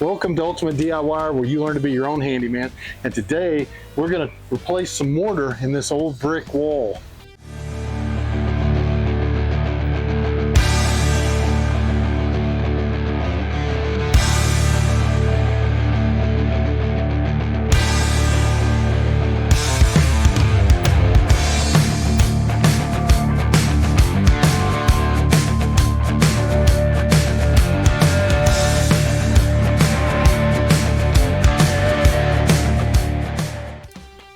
Welcome to Ultimate DIY, where you learn to be your own handyman. And today we're going to replace some mortar in this old brick wall.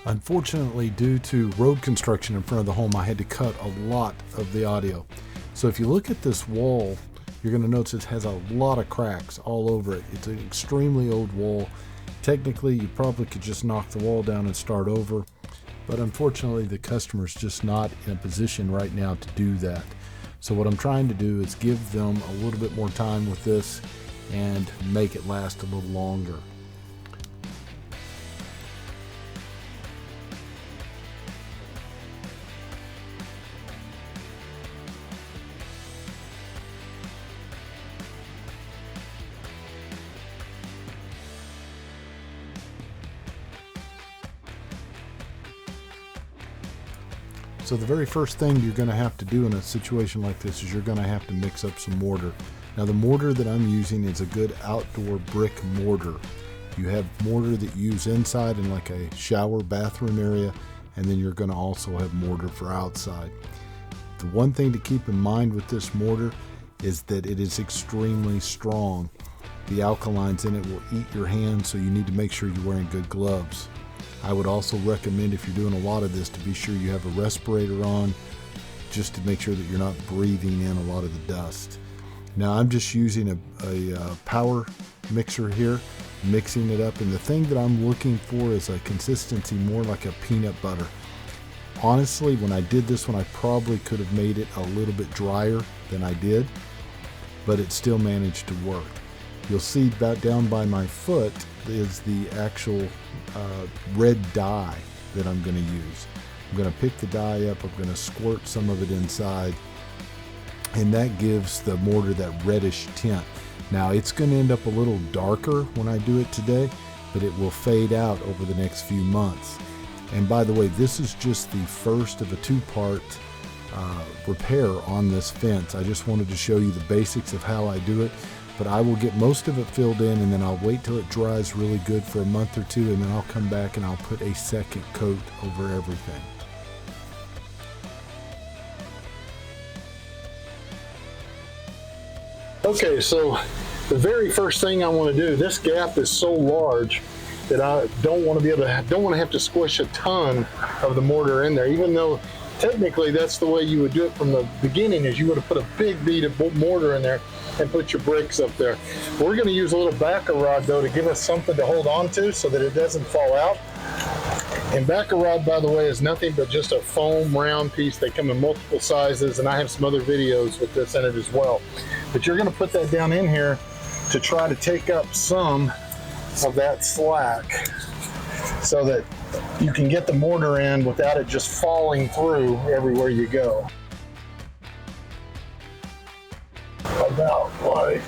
Unfortunately, due to road construction in front of the home, I had to cut a lot of the audio. So if you look at this wall, you're going to notice it has a lot of cracks all over it. It's an extremely old wall. Technically, you probably could just knock the wall down and start over, but unfortunately, the customer's just not in a position right now to do that. So what I'm trying to do is give them a little bit more time with this and make it last a little longer. So the very first thing you're going to have to do in a situation like this is you're going to have to mix up some mortar. Now the mortar that I'm using is a good outdoor brick mortar. You have mortar that you use inside in like a shower bathroom area, and then you're going to also have mortar for outside. The one thing to keep in mind with this mortar is that it is extremely strong. The alkalines in it will eat your hands, so you need to make sure you're wearing good gloves. I would also recommend, if you're doing a lot of this, to be sure you have a respirator on, just to make sure that you're not breathing in a lot of the dust. Now I'm just using a power mixer here, mixing it up, and the thing that I'm looking for is a consistency more like a peanut butter. Honestly, when I did this one, I probably could have made it a little bit drier than I did, but it still managed to work. You'll see about down by my foot is the actual red dye that I'm going to use. I'm going to pick the dye up, I'm going to squirt some of it inside, and that gives the mortar that reddish tint. Now it's going to end up a little darker when I do it today, but it will fade out over the next few months. And by the way, this is just the first of a two-part repair on this fence. I just wanted to show you the basics of how I do it. But I will get most of it filled in, and then I'll wait till it dries really good for a month or two, and then I'll come back and I'll put a second coat over everything. Okay, so the very first thing I want to do, this gap is so large that I don't want to have to squish a ton of the mortar in there, even though technically that's the way you would do it from the beginning, is you would have put a big bead of mortar in there and put your bricks up there. We're going to use a little backer rod though to give us something to hold on to so that it doesn't fall out. And backer rod, by the way, is nothing but just a foam round piece. They come in multiple sizes, and I have some other videos with this in it as well. But you're going to put that down in here to try to take up some of that slack so that you can get the mortar in without it just falling through everywhere you go. About like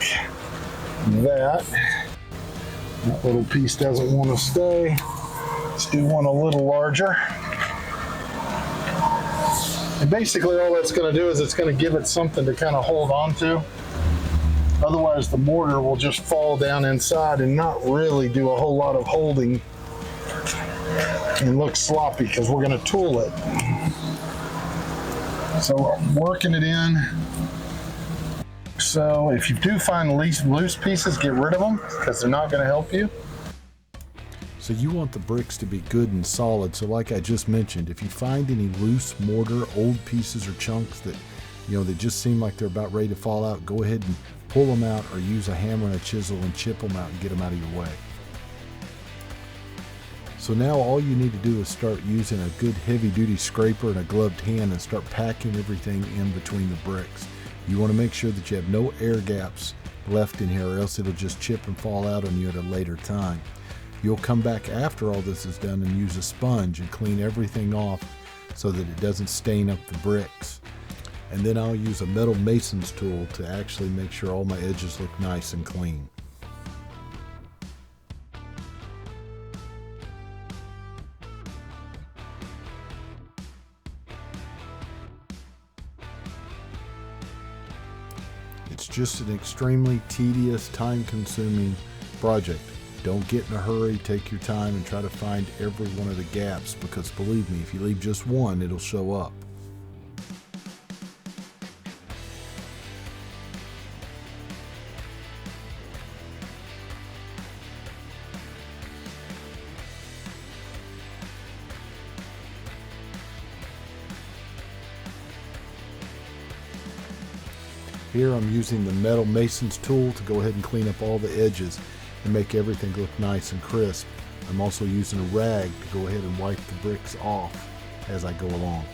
that. That little piece doesn't want to stay. Let's do one a little larger. And basically all that's going to do is it's going to give it something to kind of hold on to. Otherwise the mortar will just fall down inside and not really do a whole lot of holding and look sloppy, because we're going to tool it. So I'm working it in. So if you do find loose pieces, get rid of them, because they're not going to help you. So you want the bricks to be good and solid. So like I just mentioned, if you find any loose mortar, old pieces or chunks that that just seem like they're about ready to fall out, go ahead and pull them out, or use a hammer and a chisel and chip them out and get them out of your way. So now all you need to do is start using a good heavy-duty scraper and a gloved hand and start packing everything in between the bricks. You want to make sure that you have no air gaps left in here, or else it'll just chip and fall out on you at a later time. You'll come back after all this is done and use a sponge and clean everything off so that it doesn't stain up the bricks. And then I'll use a metal mason's tool to actually make sure all my edges look nice and clean. just an extremely tedious, time-consuming project. Don't get in a hurry, take your time, and try to find every one of the gaps, because believe me, if you leave just one, it'll show up. Here I'm using the metal mason's tool to go ahead and clean up all the edges and make everything look nice and crisp. I'm also using a rag to go ahead and wipe the bricks off as I go along.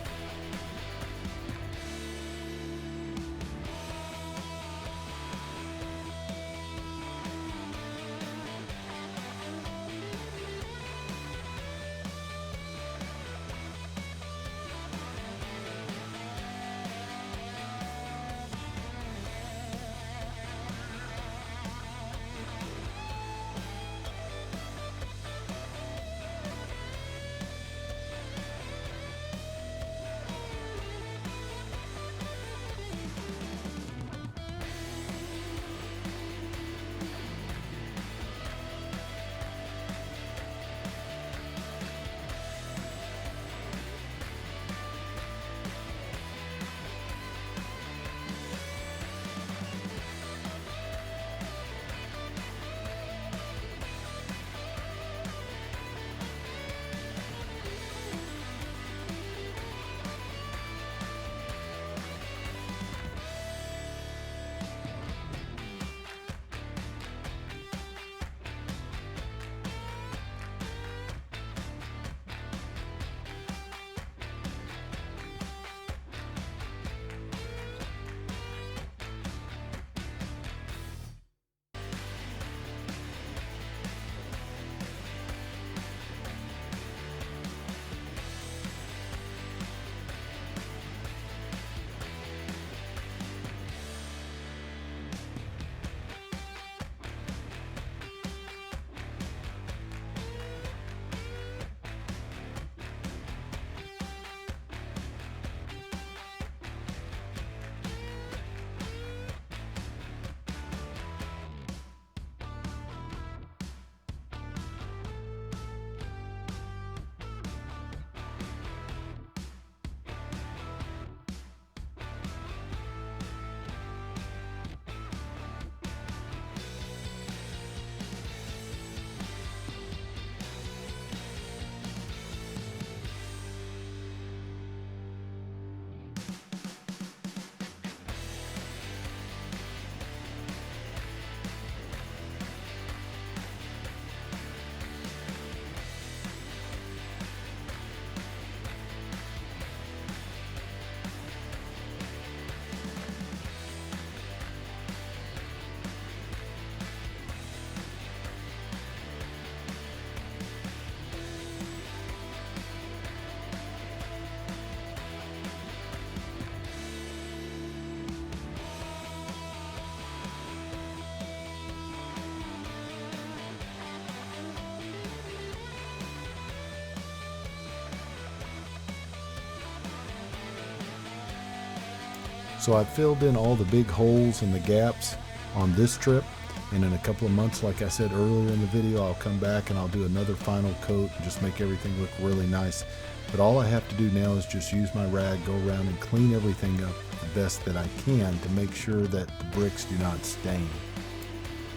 So I've filled in all the big holes and the gaps on this trip, and in a couple of months, like I said earlier in the video, I'll come back and I'll do another final coat and just make everything look really nice. But all I have to do now is just use my rag, go around and clean everything up the best that I can to make sure that the bricks do not stain.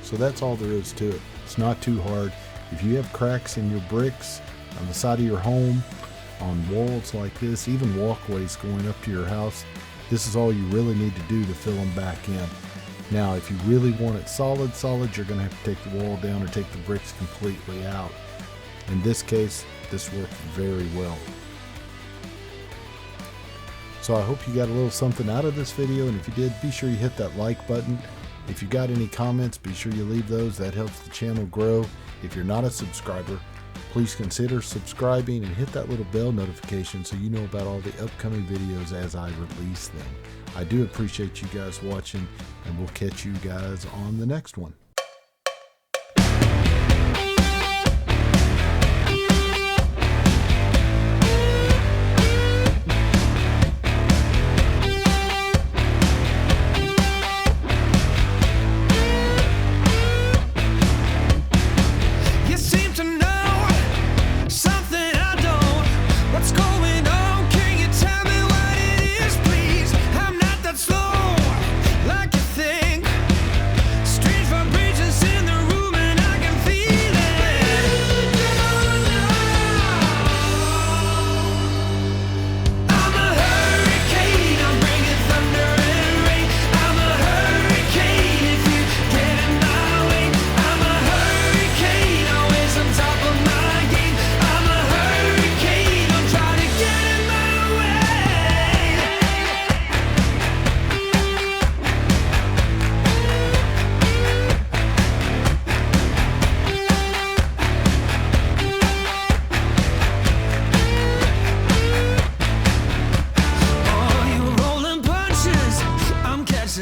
So that's all there is to it. It's not too hard. If you have cracks in your bricks on the side of your home, on walls like this, even walkways going up to your house, this is all you really need to do to fill them back in. Now, if you really want it solid, you're going to have to take the wall down or take the bricks completely out. In this case, this worked very well. So I hope you got a little something out of this video, and if you did, be sure you hit that like button. If you got any comments, be sure you leave those. That helps the channel grow. If you're not a subscriber, please consider subscribing and hit that little bell notification so you know about all the upcoming videos as I release them. I do appreciate you guys watching, and we'll catch you guys on the next one.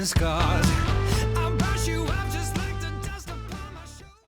scars.